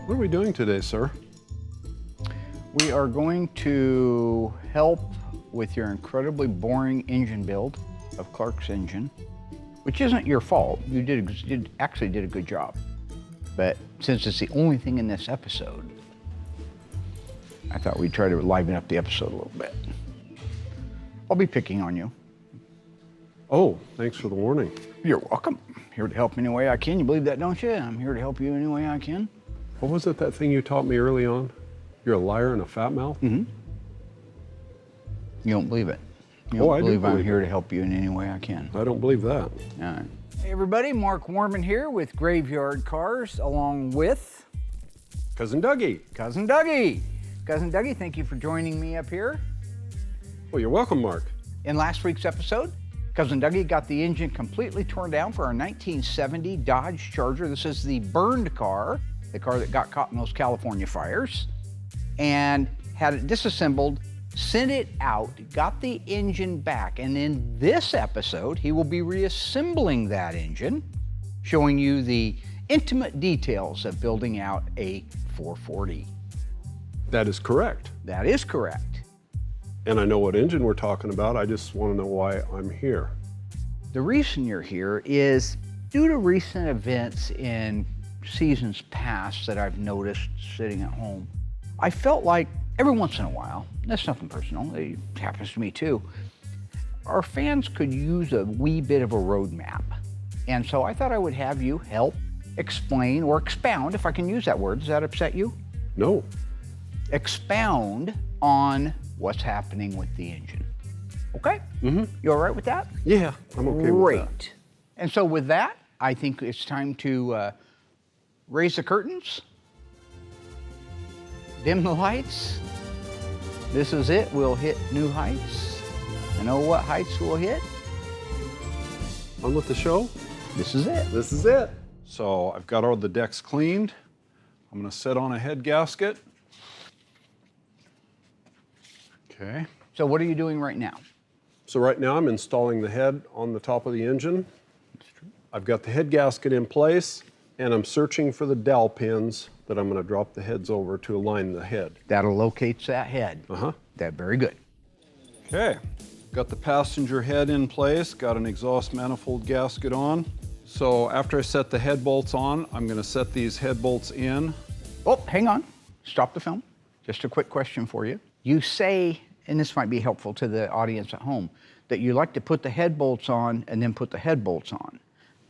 What are we doing today, sir? We are going to help with your incredibly boring engine build of Clark's engine, which isn't your fault. You actually did a good job. But since it's the only thing in this episode, I thought we'd try to liven up the episode a little bit. I'll be picking on you. Oh, thanks for the warning. You're welcome. Here to help any way I can. You believe that, don't you? I'm here to help you any way I can. What was it, that thing you taught me early on? You're a liar and a fat mouth? Mm-hmm. You don't believe it. You Oh, don't I do believe I'm believe here it. to help you in any way I can. I don't believe that. All right. Hey everybody, Mark Warman here with Graveyard Carz, along with Cousin Dougie. Cousin Dougie. Cousin Dougie, thank you for joining me up here. Well, you're welcome, Mark. In last week's episode, Cousin Dougie got the engine completely torn down for our 1970 Dodge Charger. This is the burned car, the car that got caught in those California fires, and had it disassembled, sent it out, got the engine back. And in this episode, he will be reassembling that engine, showing you the intimate details of building out a 440. That is correct. That is correct. And I know what engine we're talking about. I just want to know why I'm here. The reason you're here is due to recent events in seasons past that I've noticed sitting at home. I felt like every once in a while, that's nothing personal, it happens to me too, our fans could use a wee bit of a roadmap. And so I thought I would have you help explain or expound, if I can use that word. Does that upset you? No. Expound on what's happening with the engine. Okay? Mm-hmm. You all right with that? Yeah, I'm okay with that. Great. And so with that, I think it's time to raise the curtains, dim the lights. This is it. We'll hit new heights. I know what heights we'll hit. On with the show? This is it. This is it. So I've got all the decks cleaned. I'm going to set on a head gasket. Okay. So what are you doing right now? So right now I'm installing the head on the top of the engine. I've got the head gasket in place, and I'm searching for the dowel pins that I'm going to drop the heads over to align the head. That'll locate that head. Uh-huh. That very good. Okay. Got the passenger head in place, got an exhaust manifold gasket on. So after I set the head bolts on, I'm going to set these head bolts in. Oh, hang on. Stop the film. Just a quick question for you. You say, and this might be helpful to the audience at home, that you like to put the head bolts on and then put the head bolts on.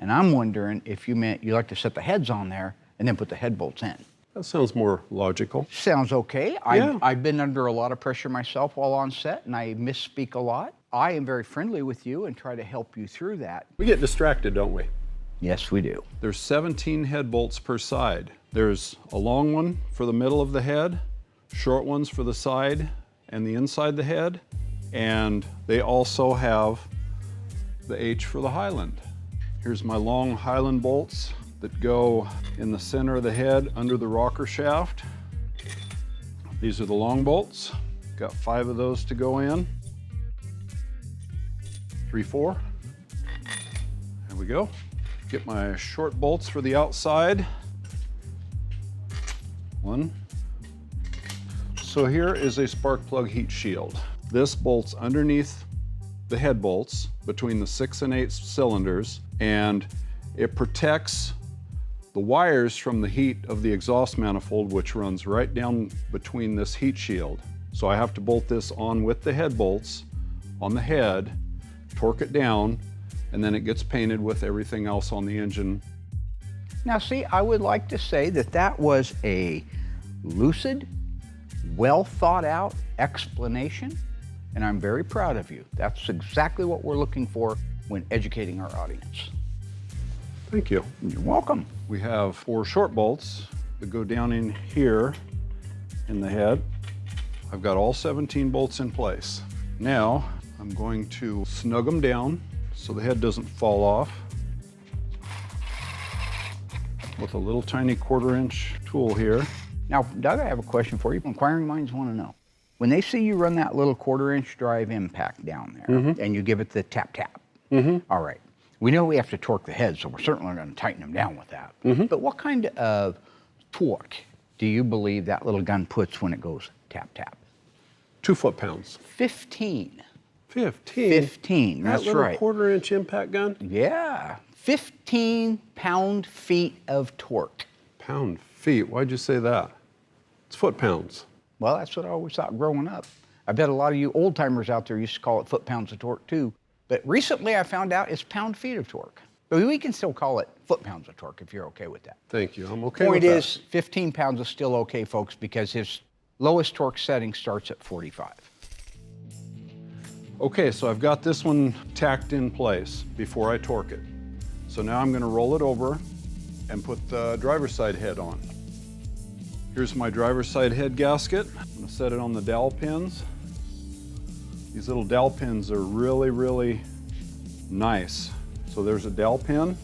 And I'm wondering if you meant you like to set the heads on there and then put the head bolts in. That sounds more logical. Sounds okay. Yeah. I've been under a lot of pressure myself while on set, and I misspeak a lot. I am very friendly with you and try to help you through that. We get distracted, don't we? Yes, we do. There's 17 head bolts per side. There's a long one for the middle of the head, short ones for the side and the inside the head, and they also have the H for the Highland. Here's my long Highland bolts that go in the center of the head under the rocker shaft. These are the long bolts. Got 5 of those to go in. 3, 4. There we go. Get my short bolts for the outside. 1. So here is a spark plug heat shield. This bolts underneath the head bolts between the 6 and 8 cylinders, and it protects the wires from the heat of the exhaust manifold, which runs right down between this heat shield. So I have to bolt this on with the head bolts on the head, torque it down, and then it gets painted with everything else on the engine. Now see, I would like to say that that was a lucid, well thought out explanation, and I'm very proud of you. That's exactly what we're looking for when educating our audience. Thank you. You're welcome. We have 4 short bolts that go down in here in the head. I've got all 17 bolts in place. Now I'm going to snug them down so the head doesn't fall off with a little tiny 1/4-inch tool here. Now, Doug, I have a question for you. Inquiring minds want to know. When they see you run that little 1/4-inch drive impact down there, and you give it the tap tap, all right, we know we have to torque the head, so we're certainly going to tighten them down with that. But what kind of torque do you believe that little gun puts when it goes tap, tap? 2 foot-pounds. 15. 15? 15, that's that little right. 1/4-inch impact gun? Yeah, 15 pound-feet of torque. Pound-feet, why'd you say that? It's foot-pounds. Well, that's what I always thought growing up. I bet a lot of you old-timers out there used to call it foot-pounds of torque too. But recently I found out it's pound-feet of torque. But we can still call it foot-pounds of torque if you're okay with that. Thank you, I'm okay with Point that. is, 15 pounds is still okay, folks, because his lowest torque setting starts at 45. Okay, so I've got this one tacked in place before I torque it. So now I'm gonna roll it over and put the driver's side head on. Here's my driver's side head gasket. I'm gonna set it on the dowel pins. These little dowel pins are really, really nice. So there's a dowel pin,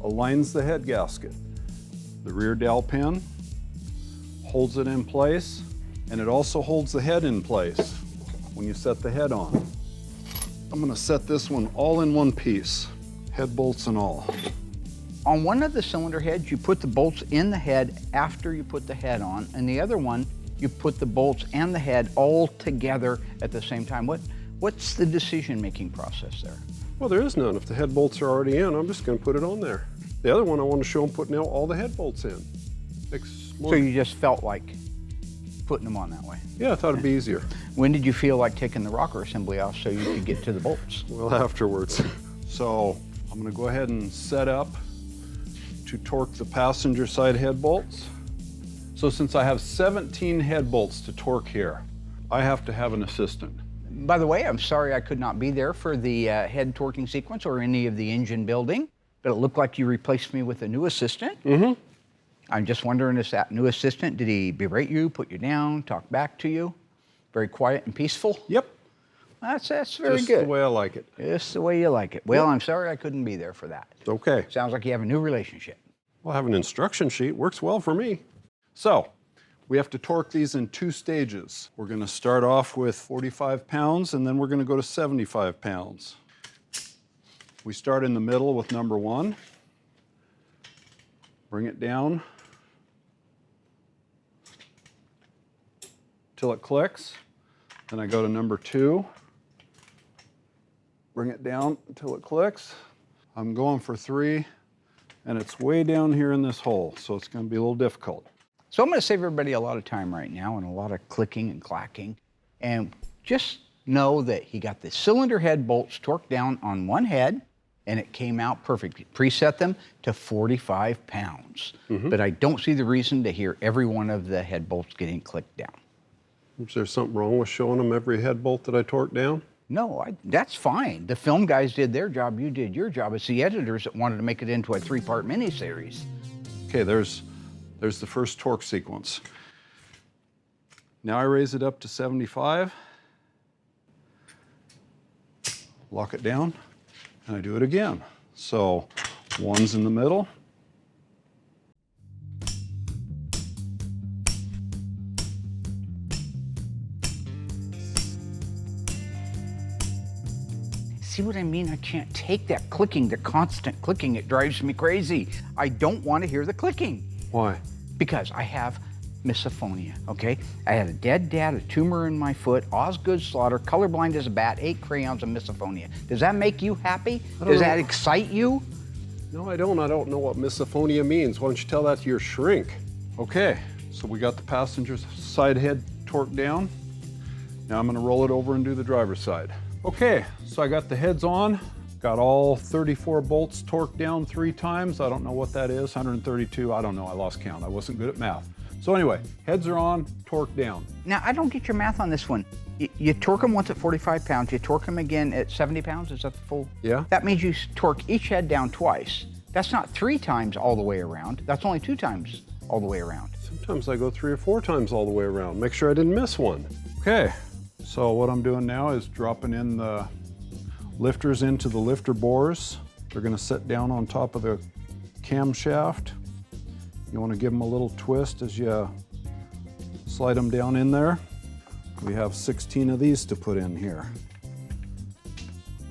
aligns the head gasket. The rear dowel pin holds it in place, and it also holds the head in place when you set the head on. I'm gonna set this one all in one piece, head bolts and all. On one of the cylinder heads, you put the bolts in the head after you put the head on, and the other one, you put the bolts and the head all together at the same time. What's the decision-making process there? Well, there is none. If the head bolts are already in, I'm just gonna put it on there. The other one, I want to show them putting out all the head bolts in. So you just felt like putting them on that way? Yeah, I thought it'd be easier. When did you feel like taking the rocker assembly off so you could get to the bolts? Well, afterwards. So I'm gonna go ahead and set up to torque the passenger side head bolts. So since I have 17 head bolts to torque here, I have to have an assistant. By the way, I'm sorry I could not be there for the head torquing sequence or any of the engine building, but it looked like you replaced me with a new assistant. Mm-hmm. I'm just wondering, is that new assistant, did he berate you, put you down, talk back to you? Very quiet and peaceful? Yep. That's very Just good. the way I like it. Just the way you like it. Well, I'm sorry I couldn't be there for that. Okay. Sounds like you have a new relationship. We'll have an instruction sheet. Works well for me. So we have to torque these in 2 stages. We're gonna start off with 45 pounds and then we're gonna go to 75 pounds. We start in the middle with number 1. Bring it down till it clicks. Then I go to number 2. Bring it down until it clicks. I'm going for 3, and it's way down here in this hole, so it's gonna be a little difficult. So I'm going to save everybody a lot of time right now and a lot of clicking and clacking. And just know that he got the cylinder head bolts torqued down on one head, and it came out perfect. Preset them to 45 pounds. But I don't see the reason to hear every one of the head bolts getting clicked down. Is there something wrong with showing them every head bolt that I torqued down? No, that's fine. The film guys did their job, you did your job. It's the editors that wanted to make it into a 3-part miniseries. Okay, there's the first torque sequence. Now I raise it up to 75, lock it down, and I do it again. So 1's in the middle. See what I mean? I can't take that clicking, the constant clicking. It drives me crazy. I don't want to hear the clicking. Why? Because I have misophonia, okay? I had a dead dad, a tumor in my foot, Osgood slaughter, colorblind as a bat, 8 crayons of misophonia. Does that make you happy? Does that excite you? No, I don't. I don't know what misophonia means. Why don't you tell that to your shrink? Okay, so we got the passenger side head torqued down. Now I'm gonna roll it over and do the driver's side. Okay, so I got the heads on, got all 34 bolts torqued down 3 times. I don't know what that is, 132, I don't know, I lost count. I wasn't good at math. So anyway, heads are on, torque down. Now, I don't get your math on this one. You torque them once at 45 pounds, you torque them again at 70 pounds, is that the full? Yeah. That means you torque each head down twice. That's not 3 times all the way around, that's only 2 times all the way around. Sometimes I go 3 or 4 times all the way around. Make sure I didn't miss one. Okay, so what I'm doing now is dropping in the lifters into the lifter bores. They're gonna sit down on top of the camshaft. You wanna give them a little twist as you slide them down in there. We have 16 of these to put in here.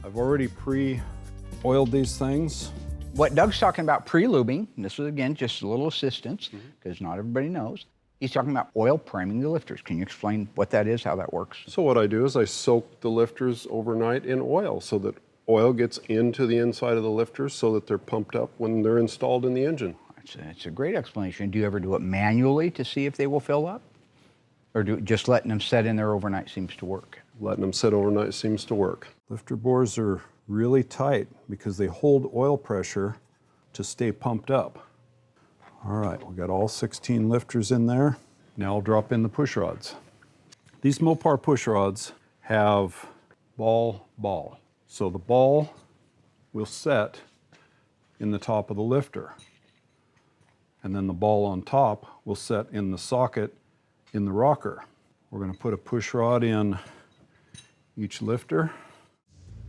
I've already pre-oiled these things. What Doug's talking about pre-lubing, and this is again just a little assistance because not everybody knows. He's talking about oil priming the lifters. Can you explain what that is, how that works? So what I do is I soak the lifters overnight in oil so that oil gets into the inside of the lifters so that they're pumped up when they're installed in the engine. It's a great explanation. Do you ever do it manually to see if they will fill up? Or just letting them set in there overnight seems to work? Letting them sit overnight seems to work. Lifter bores are really tight because they hold oil pressure to stay pumped up. All right, we got all 16 lifters in there. Now I'll drop in the push rods. These Mopar push rods have ball. So the ball will set in the top of the lifter. And then the ball on top will set in the socket in the rocker. We're going to put a push rod in each lifter.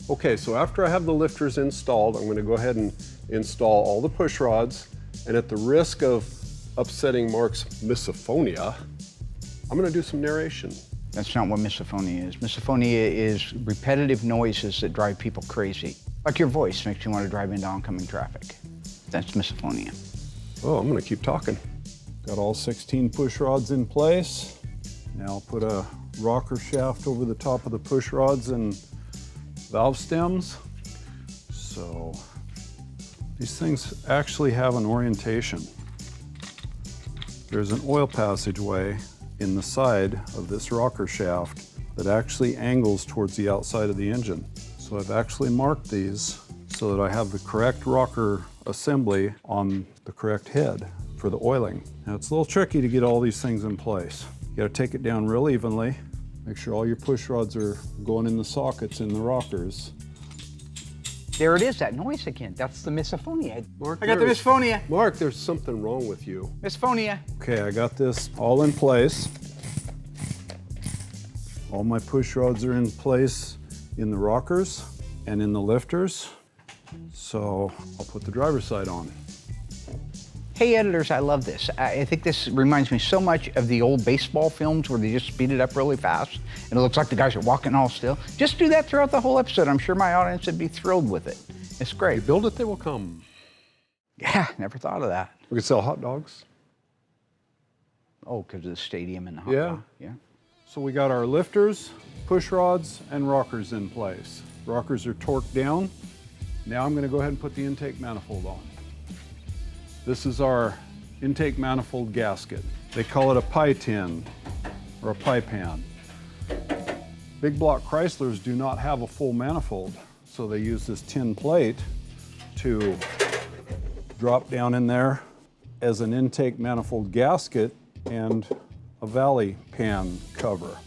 Okay, so after I have the lifters installed, I'm going to go ahead and install all the push rods. And at the risk of upsetting Mark's misophonia, I'm going to do some narration. That's not what misophonia is. Misophonia is repetitive noises that drive people crazy. Like your voice makes you want to drive into oncoming traffic. That's misophonia. Oh, I'm going to keep talking. Got all 16 push rods in place. Now I'll put a rocker shaft over the top of the push rods and valve stems. So these things actually have an orientation. There's an oil passageway in the side of this rocker shaft that actually angles towards the outside of the engine. So I've actually marked these so that I have the correct rocker assembly on the correct head for the oiling. Now it's a little tricky to get all these things in place. You gotta take it down real evenly. Make sure all your push rods are going in the sockets in the rockers. There it is, that noise again. That's the misophonia. Mark, I got the misophonia. Mark, there's something wrong with you. Misophonia. Okay, I got this all in place. All my push rods are in place in the rockers and in the lifters. So I'll put the driver's side on. Hey editors, I love this. I think this reminds me so much of the old baseball films where they just speed it up really fast and it looks like the guys are walking all still. Just do that throughout the whole episode. I'm sure my audience would be thrilled with it. It's great. You build it, they will come. Yeah, never thought of that. We could sell hot dogs. Oh, because of the stadium and the hot Yeah. dog. Yeah. So we got our lifters, push rods, and rockers in place. Rockers are torqued down. Now I'm going to go ahead and put the intake manifold on. This is our intake manifold gasket. They call it a pie tin or a pie pan. Big block Chryslers do not have a full manifold, so they use this tin plate to drop down in there as an intake manifold gasket and a valley pan cover.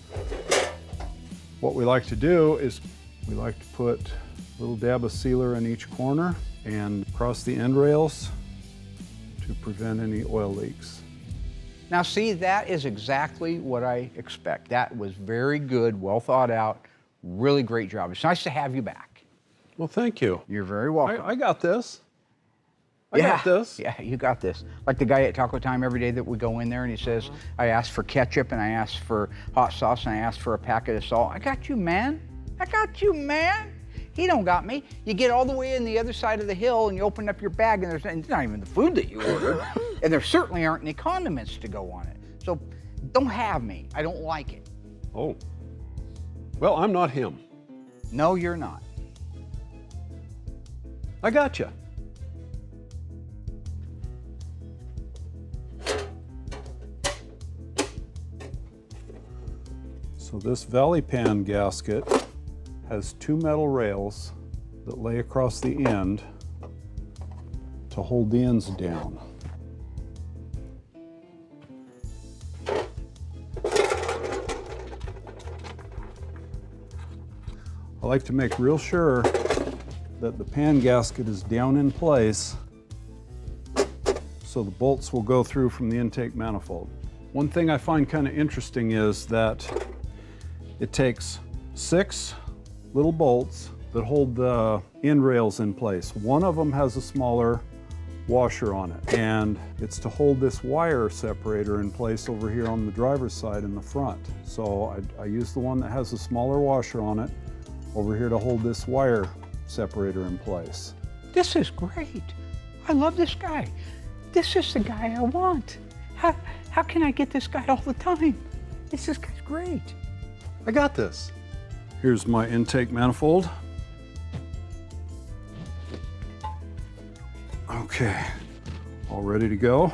What we like to do is we like to put a little dab of sealer in each corner and across the end rails to prevent any oil leaks. Now see, that is exactly what I expect. That was very good, well thought out, really great job. It's nice to have you back. Well, thank you. You're very welcome. I got this. I got this. Yeah, you got this. Like the guy at Taco Time every day that we go in there and he says, I asked for ketchup and I asked for hot sauce and I asked for a packet of salt. I got you, man. I got you, man. He don't got me. You get all the way in the other side of the hill and you open up your bag and there's not even the food that you ordered. And there certainly aren't any condiments to go on it. So don't have me. I don't like it. Oh. Well, I'm not him. No, you're not. I got you. So this valley pan gasket has two metal rails that lay across the end to hold the ends down. I like to make real sure that the pan gasket is down in place so the bolts will go through from the intake manifold. One thing I find kind of interesting is that it takes 6 little bolts that hold the end rails in place. One of them has a smaller washer on it, and it's to hold this wire separator in place over here on the driver's side in the front. So I use the one that has a smaller washer on it over here to hold this wire separator in place. This is great. I love this guy. This is the guy I want. How can I get this guy all the time? This guy's great. I got this. Here's my intake manifold. Okay, all ready to go.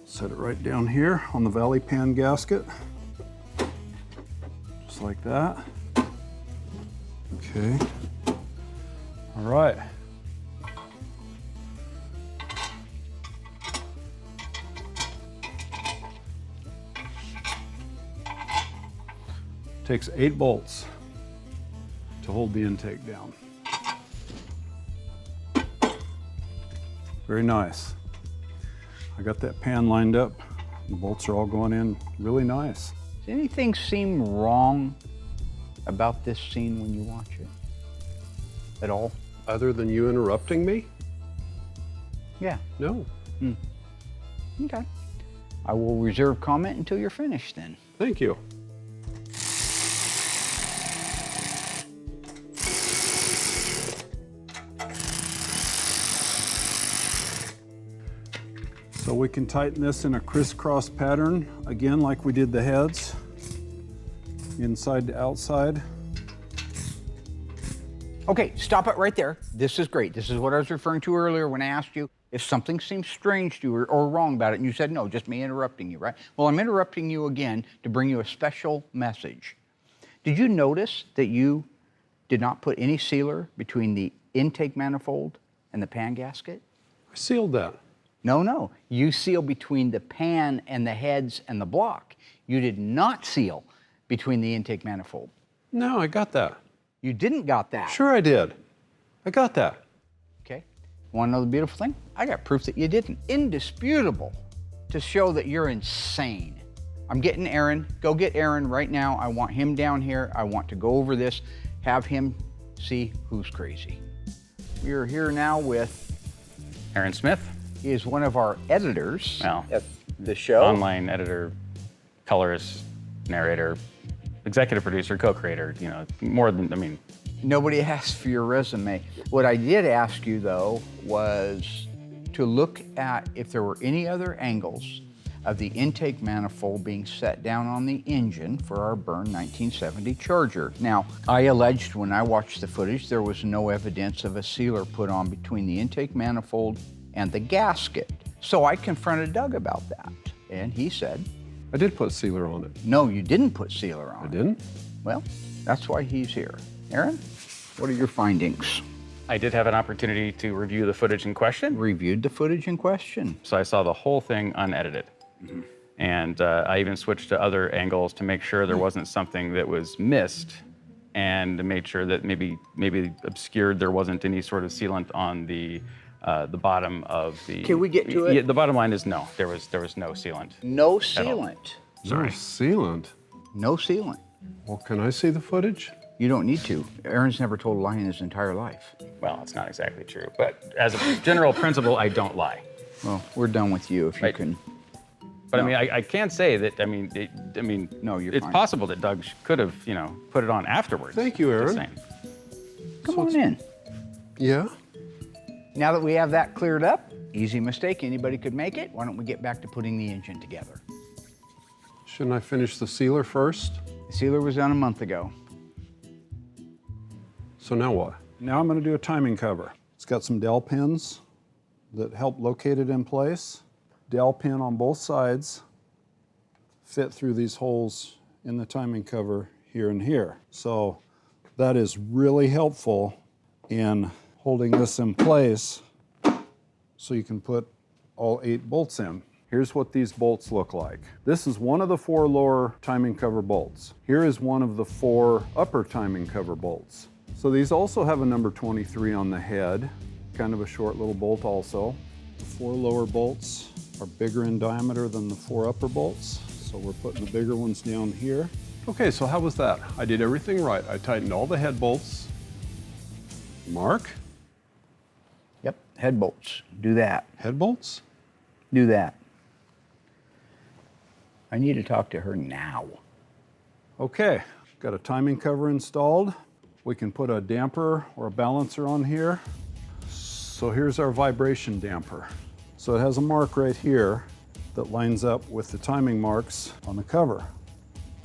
Set it right down here on the valley pan gasket. Just like that. Okay. All right. Takes 8 bolts to hold the intake down. Very nice. I got that pan lined up. The bolts are all going in really nice. Does anything seem wrong about this scene when you watch it? At all? Other than you interrupting me? Yeah. No. Okay. I will reserve comment until you're finished then. Thank you. So we can tighten this in a crisscross pattern, again, like we did the heads, inside to outside. Okay, stop it right there. This is great. This is what I was referring to earlier when I asked you if something seems strange to you or wrong about it, and you said, no, just me interrupting you, right? Well, I'm interrupting you again to bring you a special message. Did you notice that you did not put any sealer between the intake manifold and the pan gasket? I sealed that. No. You seal between the pan and the heads and the block. You did not seal between the intake manifold. No, I got that. You didn't got that. Sure I did. I got that. Okay. Want to know the beautiful thing? I got proof that you didn't. Indisputable to show that you're insane. I'm getting Aaron. Go get Aaron right now. I want him down here. I want to go over this, have him see who's crazy. We are here now with Aaron Smith. He is one of our editors Well, of the show. online editor, colorist, narrator, executive producer, co-creator, more than, Nobody asked for your resume. What I did ask you, though, was to look at if there were any other angles of the intake manifold being set down on the engine for our Burn 1970 Charger. Now, I alleged when I watched the footage there was no evidence of a sealer put on between the intake manifold and the gasket. So I confronted Doug about that, and he said, I did put sealer on it. no, you didn't put sealer on I it. didn't? Well, that's why he's here. Aaron, what are your findings? I did have an opportunity to review the footage in question, Reviewed the footage in question. so I saw the whole thing unedited. And I even switched to other angles to make sure there wasn't something that was missed, and made sure that maybe obscured there wasn't any sort of sealant on the bottom of the. Can we get to it? Yeah, the bottom line is no. There was no sealant. No sealant. No sealant. No sealant. Well, can I see the footage? You don't need to. Aaron's never told a lie in his entire life. Well, it's not exactly true, but as a general principle, I don't lie. Well, we're done with you if you Right. can. But No. I can say that No, you're it's fine. possible that Doug could have put it on afterwards. Thank you, Just Aaron. saying. Come on in. Yeah? Now that we have that cleared up, easy mistake, anybody could make it. Why don't we get back to putting the engine together? Shouldn't I finish the sealer first? The sealer was done a month ago. So now what? Now I'm going to do a timing cover. It's got some dowel pins that help locate it in place. Dowel pin on both sides fit through these holes in the timing cover here and here. So that is really helpful in holding this in place so you can put all 8 bolts in. Here's what these bolts look like. This is one of the 4 lower timing cover bolts. Here is one of the 4 upper timing cover bolts. So these also have a number 23 on the head, kind of a short little bolt also. The 4 lower bolts are bigger in diameter than the 4 upper bolts, so we're putting the bigger ones down here. Okay, so how was that? I did everything right. I tightened all the head bolts. Mark? Yep, head bolts. Do that. Head bolts? Do that. I need to talk to her now. Okay, got a timing cover installed. We can put a damper or a balancer on here. So here's our vibration damper. So it has a mark right here that lines up with the timing marks on the cover.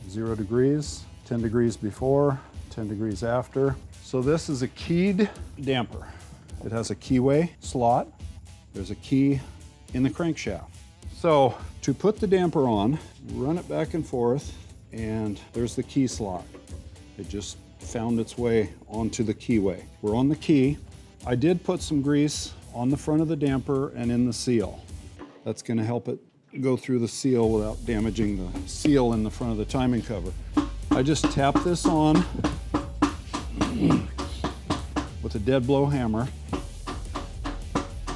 0 degrees, 10 degrees before, 10 degrees after. So this is a keyed damper. It has a keyway slot. There's a key in the crankshaft. So to put the damper on, run it back and forth, and there's the key slot. It just found its way onto the keyway. We're on the key. I did put some grease on the front of the damper and in the seal. That's going to help it go through the seal without damaging the seal in the front of the timing cover. I just tap this on with a dead blow hammer.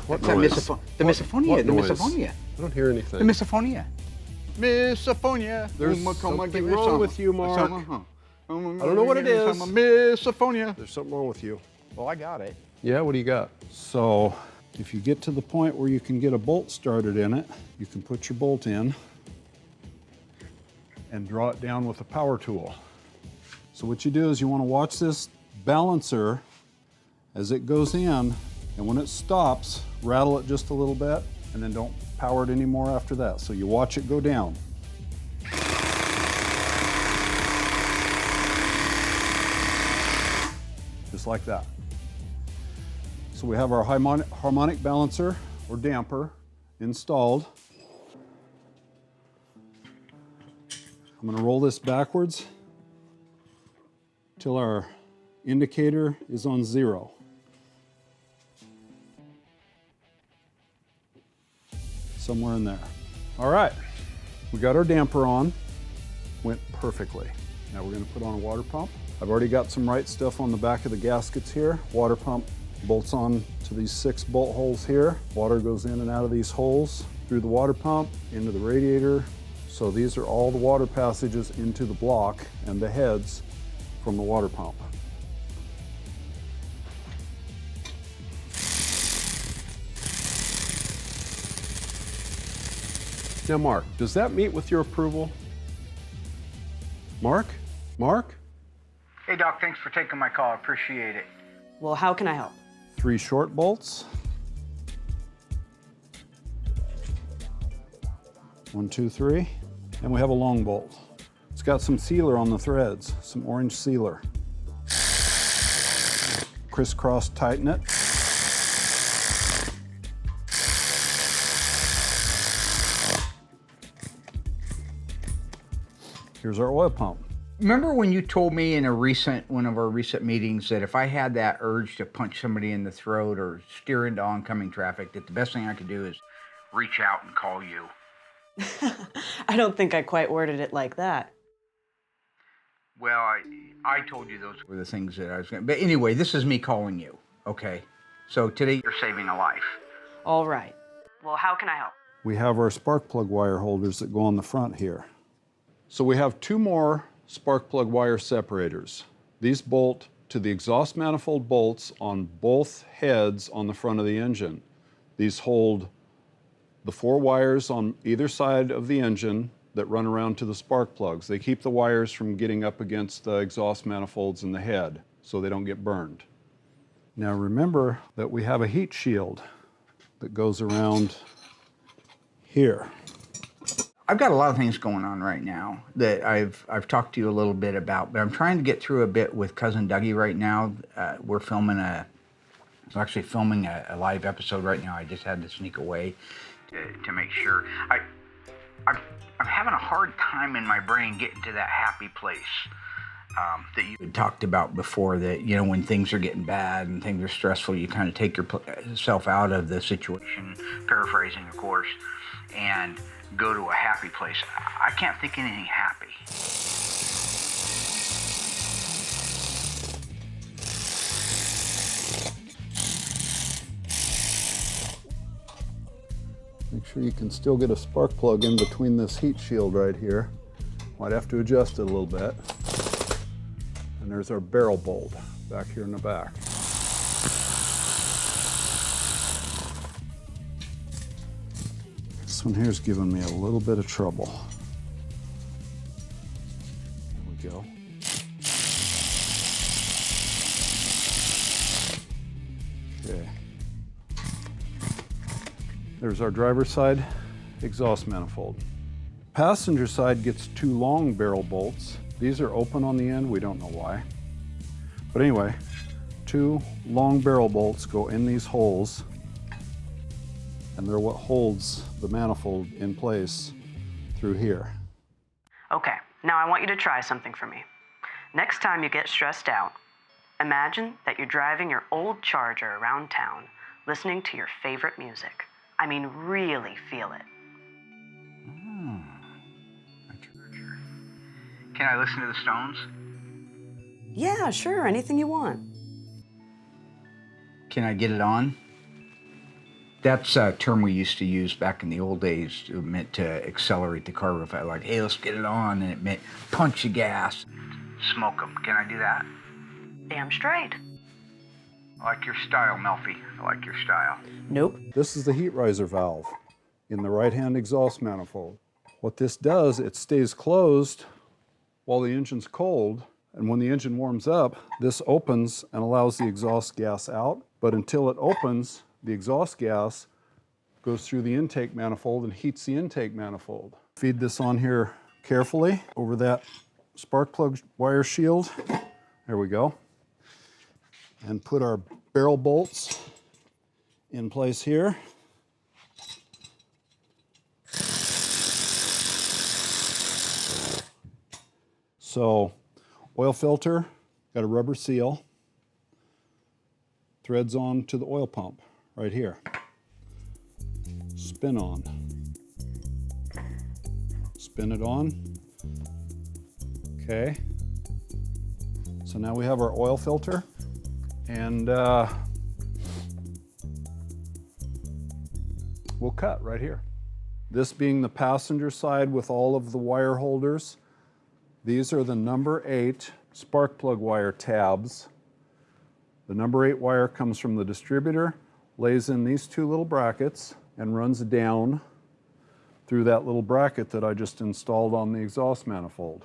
What The noise? misophonia. What The noise? misophonia. I don't hear anything. The misophonia. Misophonia. There's something wrong with you, Mark. I don't know what it is. Misophonia. There's something wrong with you. Well, I got it. Yeah, what do you got? So if you get to the point where you can get a bolt started in it, you can put your bolt in and draw it down with a power tool. So what you do is you want to watch this balancer as it goes in, and when it stops, rattle it just a little bit, and then don't power it anymore after that. So you watch it go down. Just like that. So we have our harmonic balancer or damper installed. I'm going to roll this backwards till our indicator is on 0. Somewhere in there. All right, we got our damper on. Went perfectly. Now we're going to put on a water pump. I've already got some right stuff on the back of the gaskets here. Water pump bolts on to these 6 bolt holes here. Water goes in and out of these holes through the water pump into the radiator. So these are all the water passages into the block and the heads from the water pump. Now, Mark, does that meet with your approval? Mark? Mark? Hey, Doc, thanks for taking my call. I appreciate it. Well, how can I help? 3 short bolts. 1, 2, 3. And we have a long bolt. It's got some sealer on the threads, some orange sealer. Crisscross tighten it. Here's our oil pump. Remember when you told me in one of our recent meetings that if I had that urge to punch somebody in the throat or steer into oncoming traffic, that the best thing I could do is reach out and call you? I don't think I quite worded it like that. Well, I told you those were the things that I was going to... But anyway, this is me calling you, okay? So today you're saving a life. All right. Well, how can I help? We have our spark plug wire holders that go on the front here. So we have 2 more spark plug wire separators. These bolt to the exhaust manifold bolts on both heads on the front of the engine. These hold the 4 wires on either side of the engine that run around to the spark plugs. They keep the wires from getting up against the exhaust manifolds in the head so they don't get burned. Now remember that we have a heat shield that goes around here. I've got a lot of things going on right now that I've talked to you a little bit about, but I'm trying to get through a bit with Cousin Dougie right now. We're actually filming a live episode right now. I just had to sneak away to make sure. I'm having a hard time in my brain getting to that happy place that you had talked about before, that, you know, when things are getting bad and things are stressful, you kind of take yourself out of the situation, paraphrasing, of course, and go to a happy place. I can't think anything happy. Make sure you can still get a spark plug in between this heat shield right here. Might have to adjust it a little bit. And there's our barrel bolt back here in the back. This one here's giving me a little bit of trouble. There we go. Okay. There's our driver's side exhaust manifold. Passenger side gets 2 long barrel bolts. These are open on the end, we don't know why. But anyway, 2 long barrel bolts go in these holes, and they're what holds the manifold in place through here. Okay, now I want you to try something for me. Next time you get stressed out, imagine that you're driving your old Charger around town, listening to your favorite music. I mean, really feel it. Can I listen to the Stones? Yeah, sure, anything you want. Can I get it on? That's a term we used to use back in the old days. It meant to accelerate the car real fast. Like, hey, let's get it on. And it meant punch the gas, smoke them. Can I do that? Damn straight. I like your style, Melfi. I like your style. Nope. This is the heat riser valve in the right-hand exhaust manifold. What this does, it stays closed while the engine's cold, and when the engine warms up, this opens and allows the exhaust gas out, but until it opens, the exhaust gas goes through the intake manifold and heats the intake manifold. Feed this on here carefully over that spark plug wire shield. There we go. And put our barrel bolts in place here. So, oil filter, got a rubber seal, threads on to the oil pump right here. Spin on. Spin it on. Okay. So now we have our oil filter, and we'll cut right here. This being the passenger side with all of the wire holders. These are the number 8 spark plug wire tabs. The number 8 wire comes from the distributor, lays in these 2 little brackets, and runs down through that little bracket that I just installed on the exhaust manifold.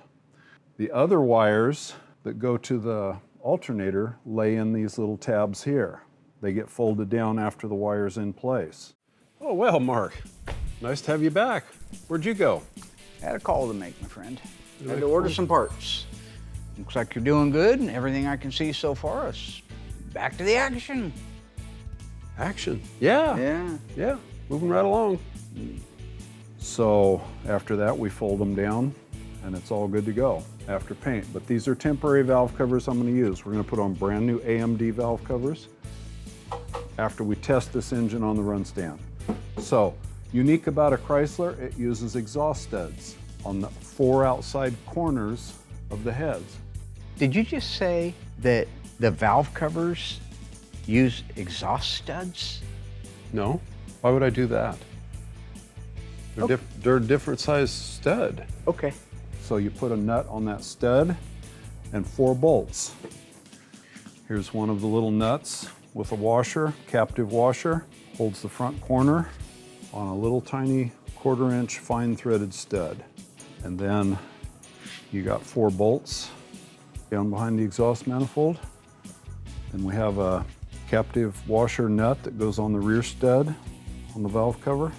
The other wires that go to the alternator lay in these little tabs here. They get folded down after the wire's in place. Oh, well, Mark, nice to have you back. Where'd you go? I had a call to make, my friend. I had to order some parts. Looks like you're doing good, and everything I can see so far is back to the action. Action. Yeah. Yeah, moving right along. So after that, we fold them down, and it's all good to go after paint. But these are temporary valve covers I'm going to use. We're going to put on brand new AMD valve covers after we test this engine on the run stand. So, unique about a Chrysler, it uses exhaust studs on the 4 outside corners of the heads. Did you just say that the valve covers use exhaust studs? No, why would I do that? They're a different size stud. Okay. So you put a nut on that stud and 4 bolts. Here's one of the little nuts with a washer, captive washer, holds the front corner on a little tiny 1/4 inch fine threaded stud. And then you got 4 bolts down behind the exhaust manifold. Then we have a captive washer nut that goes on the rear stud on the valve cover.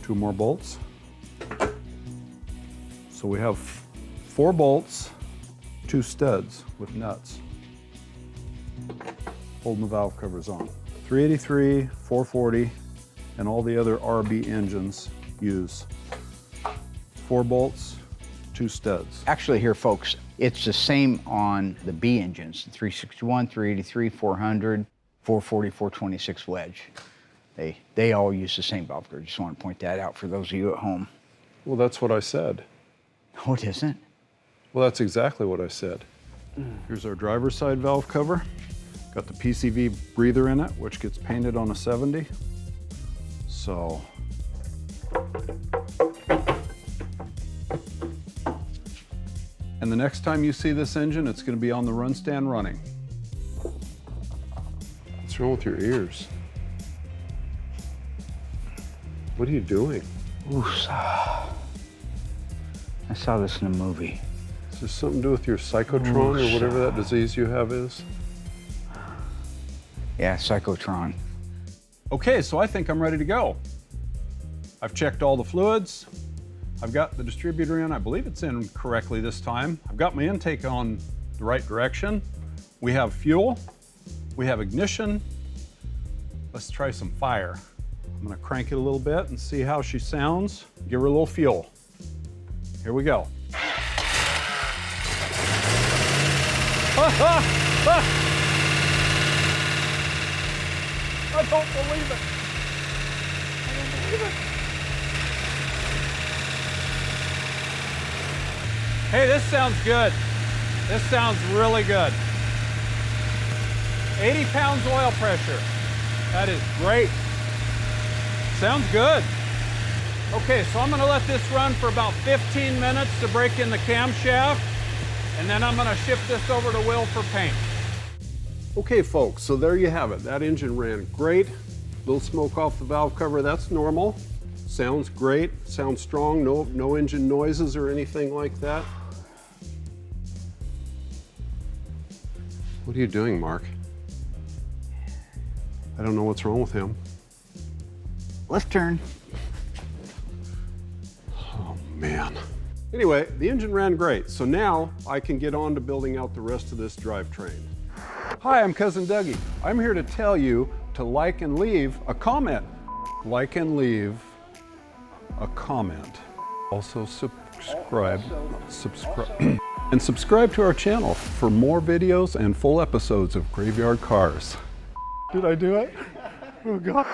2 more bolts. So we have 4 bolts, 2 studs with nuts holding the valve covers on. 383, 440, and all the other RB engines use 4 bolts, 2 studs. Actually here, folks, it's the same on the B engines, the 361, 383, 400, 440, 426 wedge. They all use the same valve cover. Just want to point that out for those of you at home. Well, that's what I said. Oh, it isn't? Well, that's exactly what I said. Here's our driver's side valve cover. Got the PCV breather in it, which gets painted on a 70. So, and the next time you see this engine, it's going to be on the run stand running. What's wrong with your ears? What are you doing? I saw this in a movie. Is this something to do with your cyclotron or whatever that disease you have is? Yeah, cyclotron. Okay, so I think I'm ready to go. I've checked all the fluids. I've got the distributor in. I believe it's in correctly this time. I've got my intake on the right direction. We have fuel. We have ignition. Let's try some fire. I'm gonna crank it a little bit and see how she sounds. Give her a little fuel. Here we go. I don't believe it. I don't believe it. Hey, this sounds good. This sounds really good. 80 pounds oil pressure. That is great. Sounds good. Okay, so I'm gonna let this run for about 15 minutes to break in the camshaft, and then I'm gonna ship this over to Will for paint. Okay, folks, so there you have it. That engine ran great. Little smoke off the valve cover, that's normal. Sounds great, sounds strong, no engine noises or anything like that. What are you doing, Mark? I don't know what's wrong with him. Left turn. Oh, man. Anyway, the engine ran great, so now I can get on to building out the rest of this drivetrain. Hi, I'm Cousin Dougie. I'm here to tell you to like and leave a comment. Like and leave a comment. Also subscribe. And subscribe to our channel for more videos and full episodes of Graveyard Carz. Did I do it? Oh God.